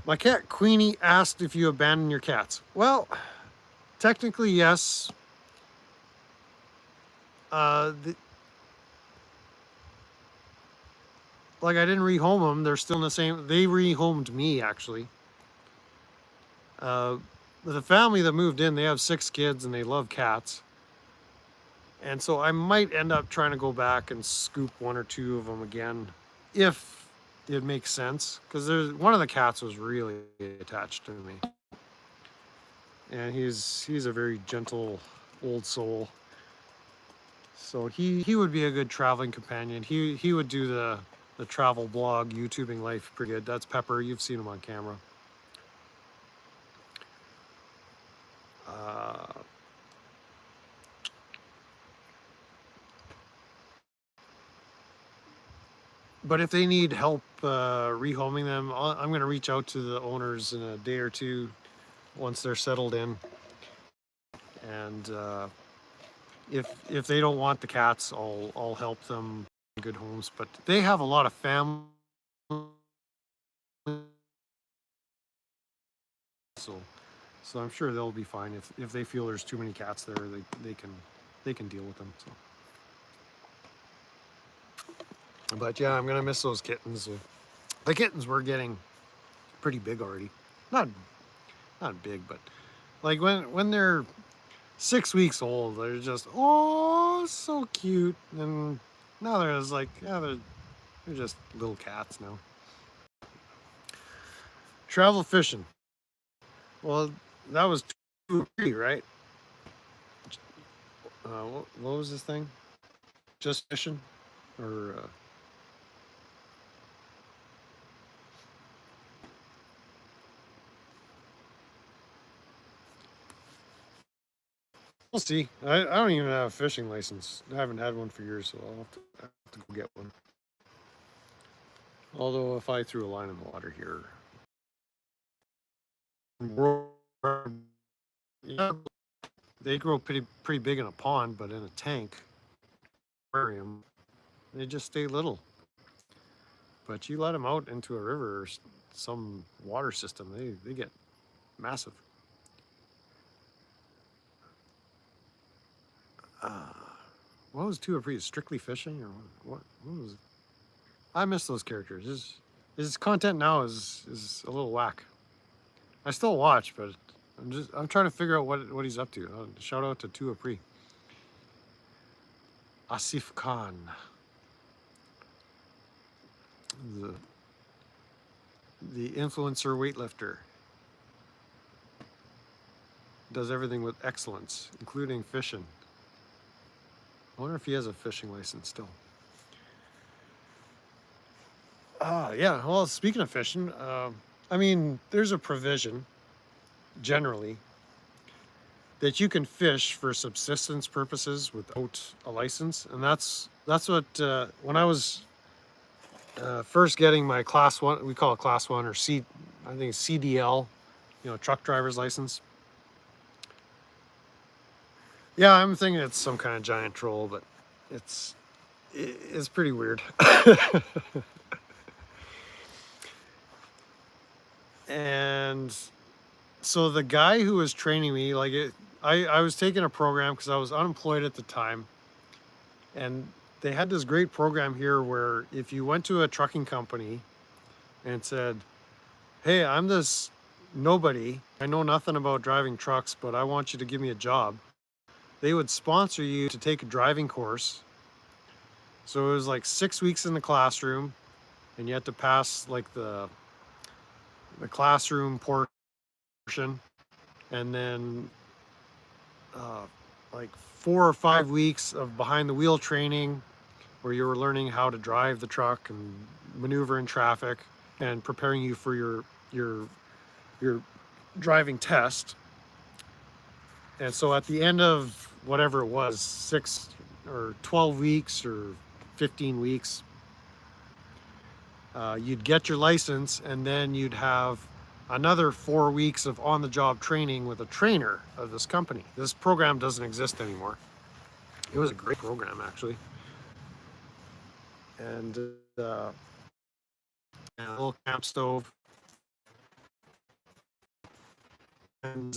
My cat Queenie asked if you abandon your cats. Well, technically yes. Like, I didn't rehome them. They're still in the same. They rehomed me, actually. The family that moved in, they have 6 kids and they love cats. And so I might end up trying to go back and scoop 1 or 2 of them again, if it makes sense. Because one of the cats was really attached to me. And he's a very gentle old soul. So he would be a good traveling companion. He would do the the travel blog YouTubing life pretty good. That's Pepper. You've seen him on camera. But if they need help rehoming them, I'm going to reach out to the owners in a day or two once they're settled in. And if they don't want the cats, I'll help them in good homes. But they have a lot of family, so I'm sure they'll be fine. If they feel there's too many cats there, they can deal with them. So. But yeah, I'm gonna miss those kittens. The kittens were getting pretty big already. Not big, but like when they're 6 weeks old, they're just so cute. And now they're just like, yeah, they're just little cats now. Travel fishing. Well, that was 2 or 3, right? What was this thing? Just fishing, or we'll see. I don't even have a fishing license. I haven't had one for years, so I'll have to go get one. Although if I threw a line in the water here, yeah, they grow pretty big in a pond, but in a tank aquarium, they just stay little. But you let them out into a river or some water system, they get massive. What was 2 or 3? Strictly fishing, or what was it? I miss those characters. His content now is a little whack. I still watch, but I'm trying to figure out what he's up to. Shout out to 2 or 3. Asif Khan. The influencer weightlifter. Does everything with excellence, including fishing. I wonder if he has a fishing license still. Yeah, well, speaking of fishing, I mean, there's a provision, generally, that you can fish for subsistence purposes without a license. And that's what, when I was first getting my class 1, we call it class 1, or I think it's CDL, truck driver's license. Yeah, I'm thinking it's some kind of giant troll, but it's pretty weird. And so the guy who was training me, I was taking a program because I was unemployed at the time, and they had this great program here where if you went to a trucking company and said, hey, I'm this nobody, I know nothing about driving trucks, but I want you to give me a job, they would sponsor you to take a driving course. So it was like 6 weeks in the classroom, and you had to pass like the classroom portion, and then like 4 or 5 weeks of behind the wheel training where you were learning how to drive the truck and maneuver in traffic and preparing you for your driving test. And so at the end of whatever it was, 6 or 12 weeks or 15 weeks, you'd get your license, and then you'd have another 4 weeks of on-the-job training with a trainer of this company. This program doesn't exist anymore. It was a great program, actually. And a little camp stove. And